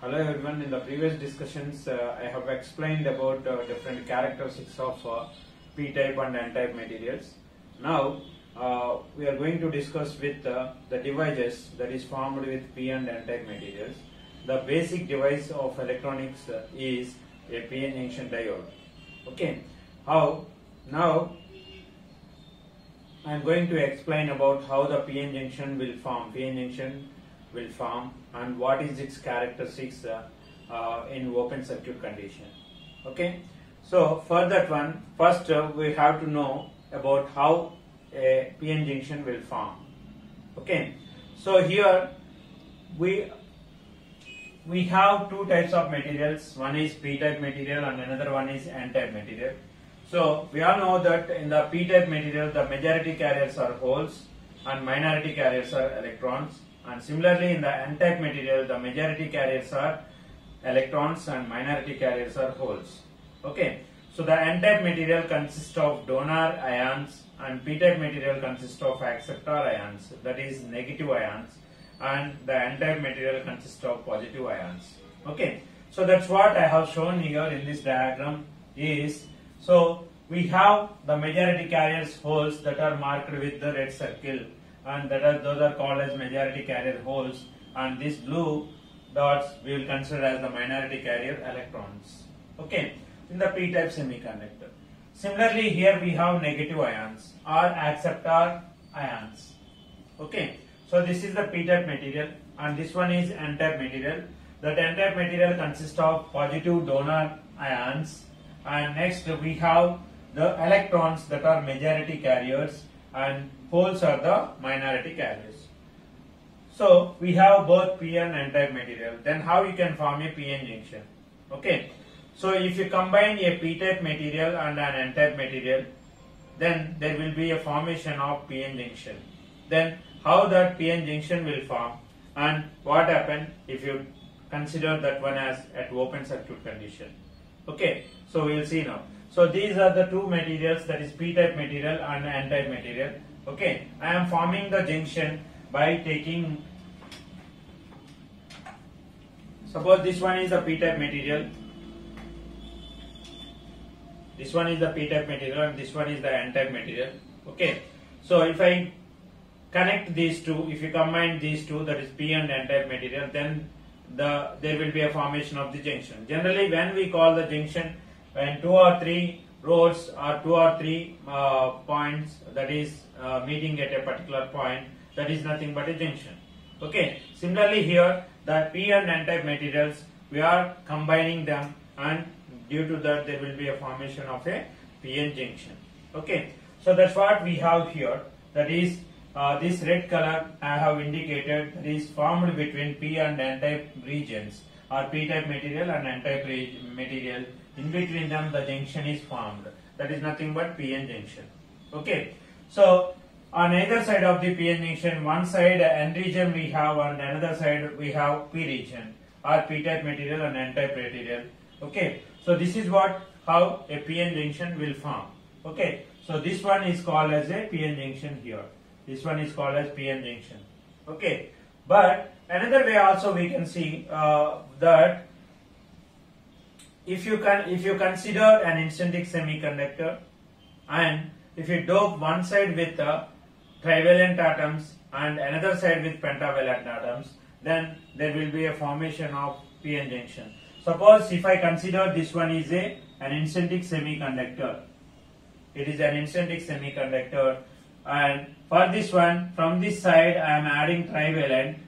Hello everyone. In the previous discussions, I have explained about different characteristics of p-type and n-type materials. Now, we are going to discuss with the devices that is formed with p and n-type materials. The basic device of electronics is a p-n junction diode. Okay. Now I am going to explain about how the p-n junction will form. P-n junction will form and what is its characteristics in open circuit condition. Okay, so for that one, first we have to know about how a p-n junction will form. Okay, so here we have two types of materials. One is p-type material and another one is n-type material. So we all know that in the p-type material the majority carriers are holes and minority carriers are electrons. And similarly, in the n-type material, the majority carriers are electrons and minority carriers are holes. Okay, so the n-type material consists of donor ions and p-type material consists of acceptor ions, that is negative ions, and the n-type material consists of positive ions. Okay, so that's what I have shown here in this diagram is, so we have the majority carriers holes that are marked with the red circle, and those are called as majority carrier holes, and these blue dots we will consider as the minority carrier electrons. Okay, in the p-type semiconductor. Similarly, here we have negative ions or acceptor ions. Okay, so this is the p-type material and this one is n-type material. That n-type material consists of positive donor ions, and next we have the electrons that are majority carriers and holes are the minority carriers. So we have both p and n-type material. Then how you can form a p-n junction? Okay, so if you combine a p-type material and an n-type material, then there will be a formation of p-n junction. Then how that p-n junction will form and what happen if you consider that one as at open circuit condition. Okay, so we will see now. So these are the two materials, that is p-type material and n-type material. Okay, I am forming the junction by taking, suppose this one is the p-type material, this one is the p-type material and this one is the n-type material. Okay, so if I connect these two, if you combine these two, that is p and n-type material, then there will be a formation of the junction. Generally, when we call the junction, when two or three rods or two or three points, that is meeting at a particular point, that is nothing but a junction. Okay, similarly here the p and n-type materials, we are combining them and due to that there will be a formation of a p-n junction. Okay, so that's what we have here, that is this red color I have indicated, that is formed between p and n-type regions or p-type material and n-type material. In between them the junction is formed, that is nothing but p-n junction. Okay, so on either side of the p-n junction, one side n region we have and another side we have p region or p-type material and n-type material. Okay, so this is how a p-n junction will form. Okay, so this one is called as a p-n junction here. This one is called as p-n junction. Okay, but another way also we can see that if you consider an intrinsic semiconductor and if you dope one side with trivalent atoms and another side with pentavalent atoms, then there will be a formation of p-n junction. Suppose if I consider this one is an intrinsic semiconductor, it is an intrinsic semiconductor, and for this one, from this side I am adding trivalent.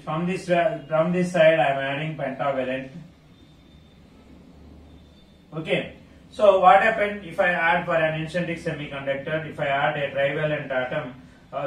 From this side I am adding pentavalent. Okay, so what happened if I add for an intrinsic semiconductor, if I add a trivalent atom,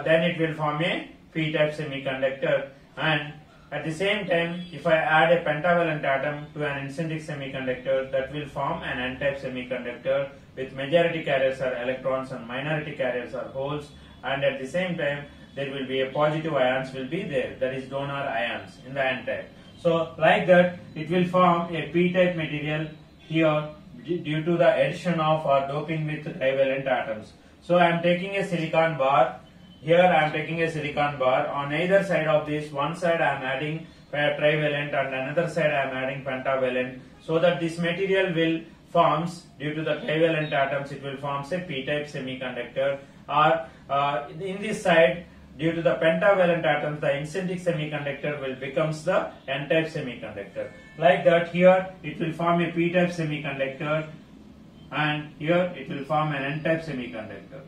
then it will form a p-type semiconductor, and at the same time if I add a pentavalent atom to an intrinsic semiconductor, that will form an n-type semiconductor with majority carriers are electrons and minority carriers are holes, and at the same time there will be a positive ions will be there, that is donor ions in the n-type. So like that it will form a p-type material here due to the addition of or doping with trivalent atoms. So I am taking a silicon bar here I am taking a silicon bar. On either side of this, one side I am adding trivalent and another side I am adding pentavalent, so that this material will forms, due to the trivalent atoms, it will form a p-type semiconductor, or in this side, due to the pentavalent atoms, the intrinsic semiconductor will becomes the n-type semiconductor. Like that, here it will form a p-type semiconductor, and here it will form an n-type semiconductor.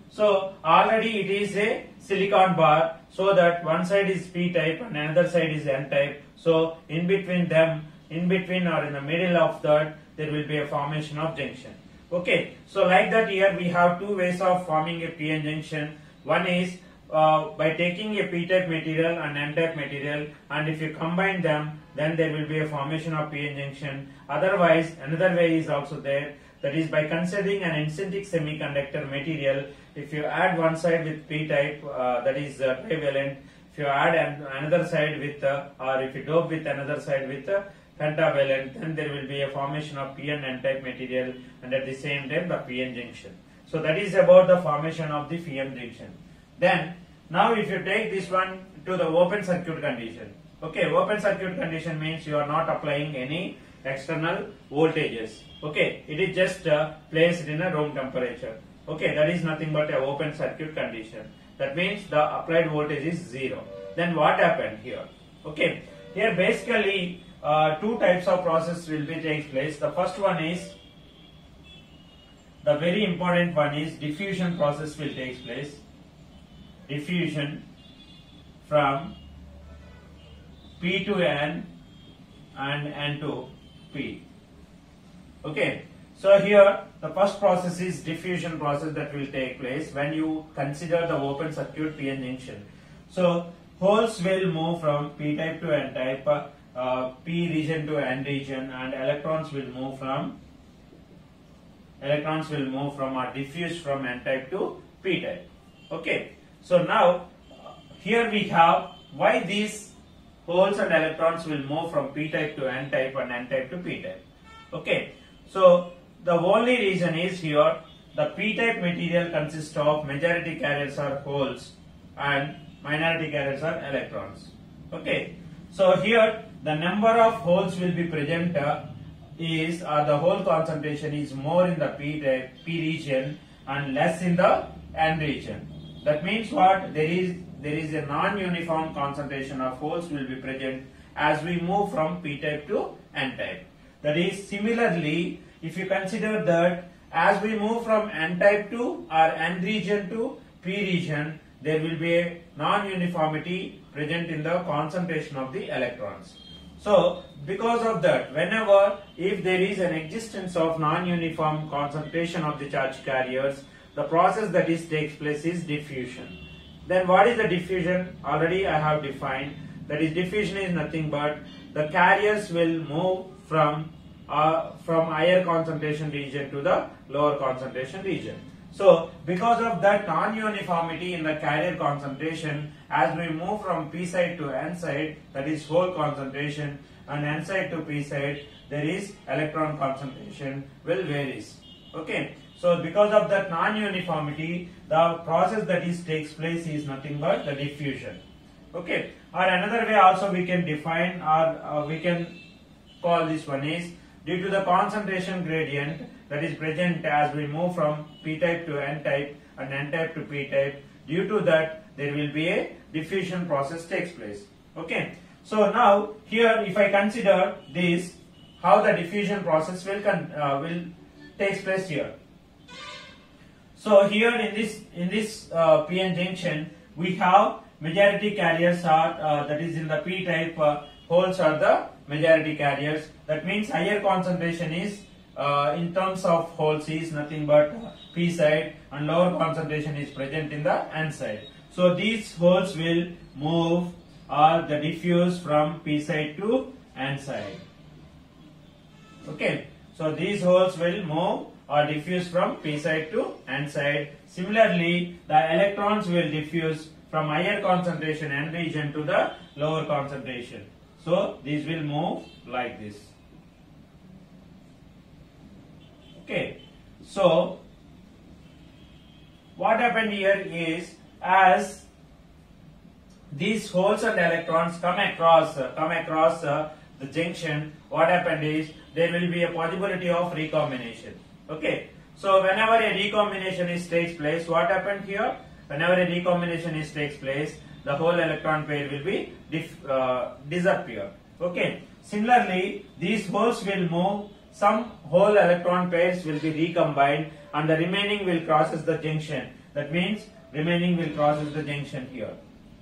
So already it is a silicon bar, so that one side is p-type and another side is n-type. So in between them, in between or in the middle of that, there will be a formation of junction. Okay, so like that, here we have two ways of forming a p-n junction. One is by taking a p-type material and n-type material, and if you combine them, then there will be a formation of p-n junction. Otherwise, another way is also there, that is by considering an intrinsic semiconductor material. If you add one side with p-type, that is trivalent. If you add another side with, or if you dope with another side with pentavalent, then there will be a formation of p-n n-type material, and at the same time the p-n junction. So that is about the formation of the p-n junction. Then now if you take this one to the open circuit condition. Okay, open circuit condition means you are not applying any external voltages. Okay, it is just placed in a room temperature. Okay, that is nothing but a open circuit condition. That means the applied voltage is 0. Then what happened here? Okay, here basically two types of process will be takes place. The first one is, the very important one is diffusion process will take place. Diffusion from P to N and N to P. Okay, so here the first process is diffusion process that will take place when you consider the open circuit p-n junction. So holes will move from p-type to n-type, p region to n region, and electrons will move from or diffuse from n-type to p-type. Okay, so now here we have why these holes and electrons will move from p-type to n-type and n-type to p-type. Okay, so the only reason is here the p-type material consists of majority carriers are holes and minority carriers are electrons. Okay, so here the number of holes will be present is the hole concentration is more in the p-type, p region, and less in the n region. That means what? There is a non-uniform concentration of holes will be present as we move from p-type to n-type. That is, similarly, if you consider that as we move from n-type to or n region to p region, there will be a non-uniformity present in the concentration of the electrons. So because of that, whenever if there is an existence of non-uniform concentration of the charge carriers, the process that is takes place is diffusion. Then what is the diffusion? Already I have defined. That is, diffusion is nothing but the carriers will move from higher concentration region to the lower concentration region. So because of that non-uniformity in the carrier concentration, as we move from p side to n side, that is hole concentration, and n side to p side, there is electron concentration will varies. Okay, so because of that non-uniformity, the process that is takes place is nothing but the diffusion. Okay, or another way also we can define, or we can call this one is due to the concentration gradient that is present as we move from p-type to n-type and n-type to p-type. Due to that, there will be a diffusion process takes place. Okay, so now here if I consider this, how the diffusion process will takes place here. So here in this p-n junction, we have majority carriers are that is in the p-type holes are the majority carriers. That means higher concentration is in terms of holes is nothing but p side, and lower concentration is present in the n side. So these holes will move or the diffuse from p side to n side. Okay, so these holes will move or diffuse from p side to n side. Similarly, the electrons will diffuse from higher concentration n region to the lower concentration. So these will move like this. Okay, so what happened here is as these holes and electrons come across the junction, what happened is there will be a possibility of recombination. Okay, so whenever a recombination takes place, what happened here? Whenever a recombination takes place, the whole electron pair will be disappear. Okay, similarly these holes will move, some whole electron pairs will be recombined and the remaining will crosses the junction. That means remaining will crosses the junction here.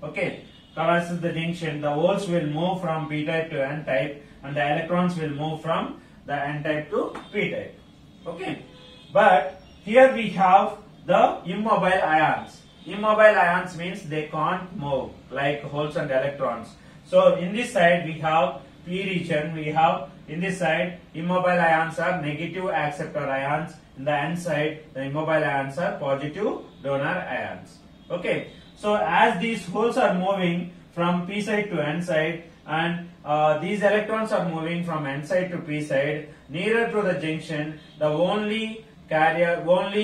Okay, crosses the junction, the holes will move from p type to n type and the electrons will move from the n type to p type. Okay, but here we have the immobile ions. Immobile ions means they can't move like holes and electrons. So in this side we have p region, we have in this side immobile ions are negative acceptor ions, in the n side the immobile ions are positive donor ions. Okay, so as these holes are moving from p side to n side and these electrons are moving from n side to p side, nearer to the junction the only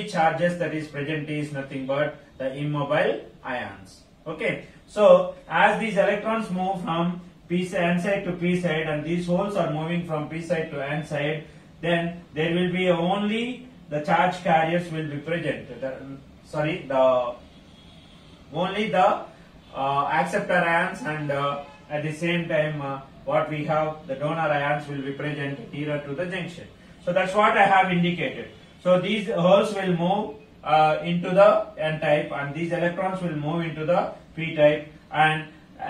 charges that is present is nothing but the immobile ions. Okay, so as these electrons move from n side to p side and these holes are moving from p side to n side, then there will be only the charge carriers will be present. Only the acceptor ions and at the same time what we have, the donor ions will be present nearer to the junction. So that's what I have indicated. So these holes will move into the n type and these electrons will move into the p type, and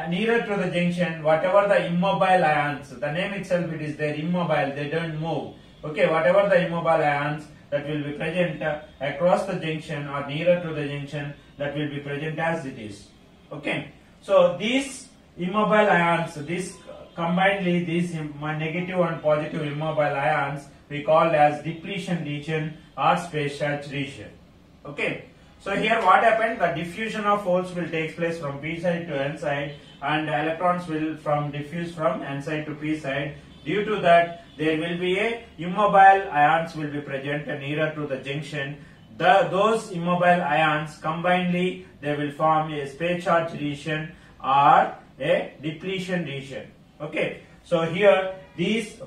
nearer to the junction whatever the immobile ions, the name itself it is there, immobile, they don't move. Okay, whatever the immobile ions that will be present across the junction or nearer to the junction, that will be present as it is. Okay, so these immobile ions, this combinedly these negative and positive immobile ions we call as depletion region or space charge region. Okay, so here what happened, the diffusion of holes will take place from p side to n side and electrons will diffuse from n side to p side. Due to that there will be a immobile ions will be present nearer to the junction. Those immobile ions combinedly they will form a space charge region or a depletion region. Okay, so here these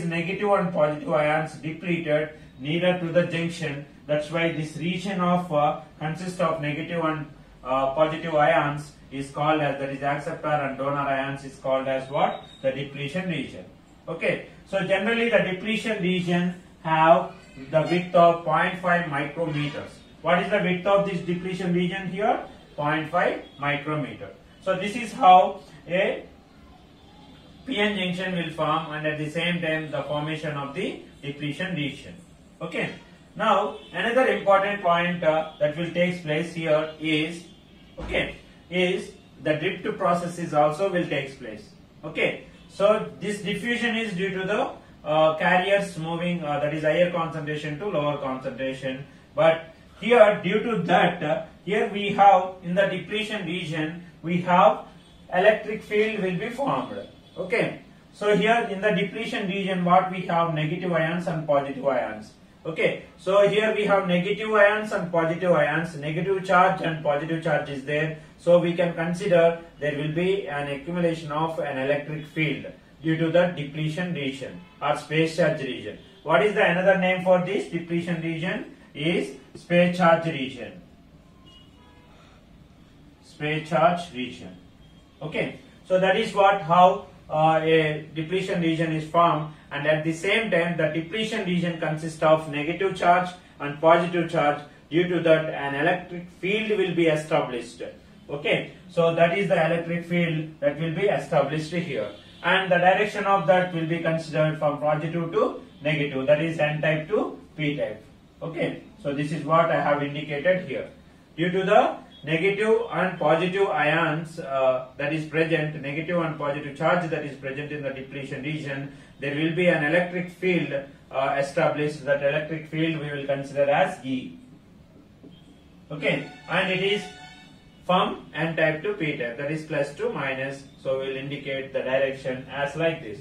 negative and positive ions depleted nearer to the junction. That's why this region of consists of negative and positive ions is called as, that is acceptor and donor ions is called as what? The depletion region. Okay, so generally the depletion region have the width of 0.5 micrometers. What is the width of this depletion region here? 0.5 micrometer. So this is how a PN junction will form, and at the same time the formation of the depletion region. Okay. Now another important point that will take place here is the drift processes also will take place. Okay. So this diffusion is due to the carriers moving, that is higher concentration to lower concentration. But here due to that, here we have in the depletion region we have electric field will be formed. Okay. So here in the depletion region what we have, negative ions and positive ions. Okay, so here we have negative ions and positive ions, negative charge and positive charge is there. So we can consider there will be an accumulation of an electric field due to the depletion region or space charge region. What is the another name for this depletion region? Is space charge region. Space charge region. Okay, so that is how a depletion region is formed, and at the same time the depletion region consists of negative charge and positive charge. Due to that an electric field will be established. Okay, so that is the electric field that will be established here, and the direction of that will be considered from positive to negative, that is n type to p type. Okay, so this is what I have indicated here. Due to the negative and positive ions that is present, negative and positive charge that is present in the depletion region, there will be an electric field established. That electric field we will consider as E. Okay, and it is from n type to p type, that is plus to minus. So we will indicate the direction as like this.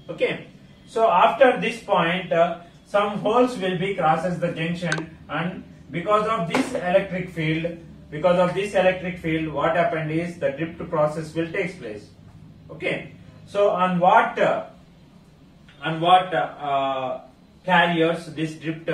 Okay, so after this point some holes will be crosses the junction, and because of this electric field because of this electric field, what happened is the drift process will take place. Okay. So on what carriers this drift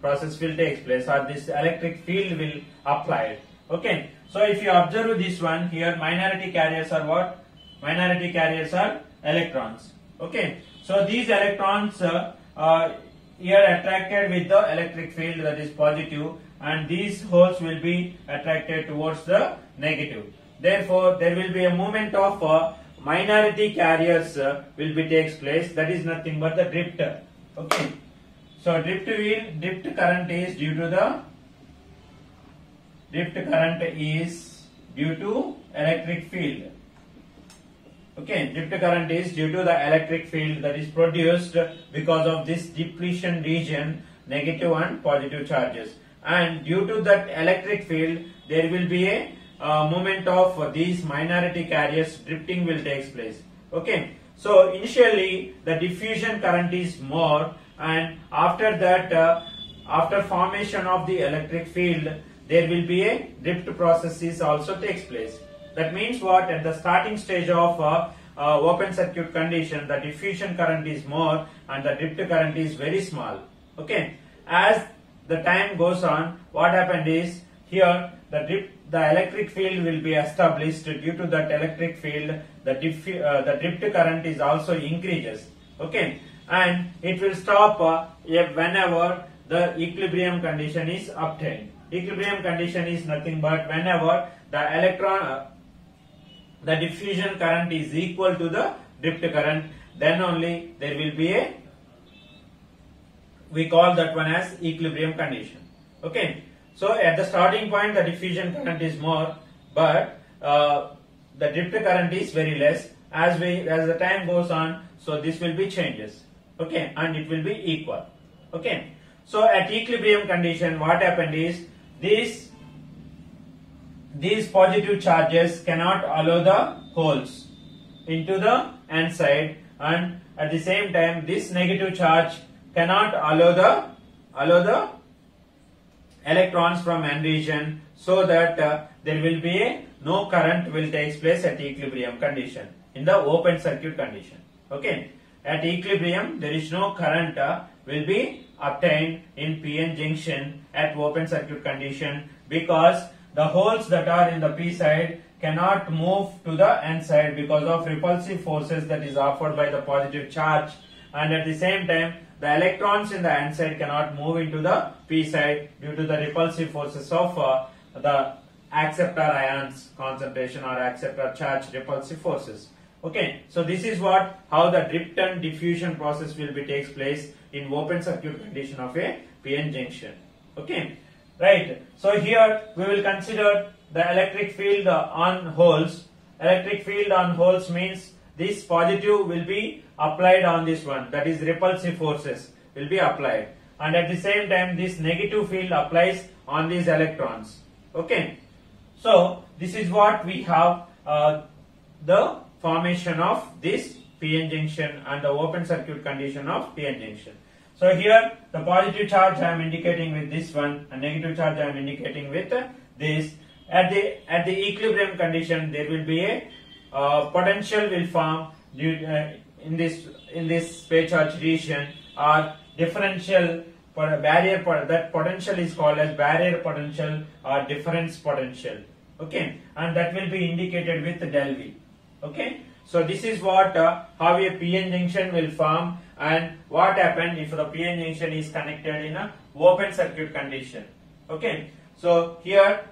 process will take place, or this electric field will apply. Okay. So if you observe this one here, minority carriers are what? Minority carriers are electrons. Okay. So these electrons here attracted with the electric field, that is positive, and these holes will be attracted towards the negative. Therefore, there will be a movement of minority carriers will be takes place. That is nothing but the drift. Okay. So drift current is due to electric field. Okay, drift current is due to the electric field that is produced because of this depletion region, negative and positive charges. And due to that electric field, there will be a movement of these minority carriers, drifting will take place. Okay, so initially the diffusion current is more, and after that, after formation of the electric field, there will be a drift process is also takes place. That means what? At the starting stage of open circuit condition, the diffusion current is more and the drift current is very small. Okay. As the time goes on, what happened is here the electric field will be established. Due to that electric field, the drift current is also increases. Okay. And it will stop whenever the equilibrium condition is obtained. Equilibrium condition is nothing but whenever the diffusion current is equal to the drift current, then only there will be we call that one as equilibrium condition. Okay. So at the starting point, the diffusion current is more, but the drift current is very less. As the time goes on, so this will be changes. Okay, and it will be equal. Okay. So at equilibrium condition, what happened is these positive charges cannot allow the holes into the N side, and at the same time this negative charge cannot allow the electrons from N region, so that there will be no current will take place at equilibrium condition in the open circuit condition. Okay, at equilibrium there is no current will be obtained in PN junction at open circuit condition, because the holes that are in the P side cannot move to the N side because of repulsive forces that is offered by the positive charge, and at the same time the electrons in the N side cannot move into the P side due to the repulsive forces of the acceptor ions concentration or acceptor charge repulsive forces. Okay, so this is how the drift and diffusion process will be takes place in open circuit condition of a PN junction. Okay, right. So here we will consider the electric field on holes. Electric field on holes means this positive will be applied on this one, that is repulsive forces will be applied, and at the same time this negative field applies on these electrons. Okay, so this is what we have the formation of this PN junction and the open circuit condition of PN junction. So here the positive charge I am indicating with this one and negative charge I am indicating with this. At the equilibrium condition there will be a potential will form in this phase charge region, or differential barrier, that potential is called as barrier potential or difference potential. Okay, and that will be indicated with del V. Okay, so this is how a PN junction will form, and what happen if the PN junction is connected in a open circuit condition. Okay, so here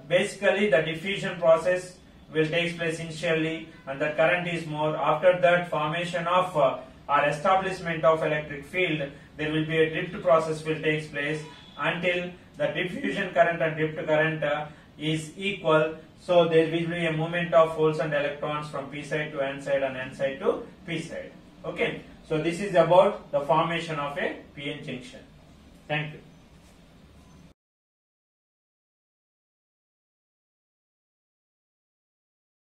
basically the diffusion process will take place initially, and the current is more. After that formation of or establishment of electric field, there will be a drift process will take place until the diffusion current and drift current is equal. So there will be a movement of holes and electrons from P side to N side and N side to P side. Okay, so this is about the formation of a PN junction. Thank you.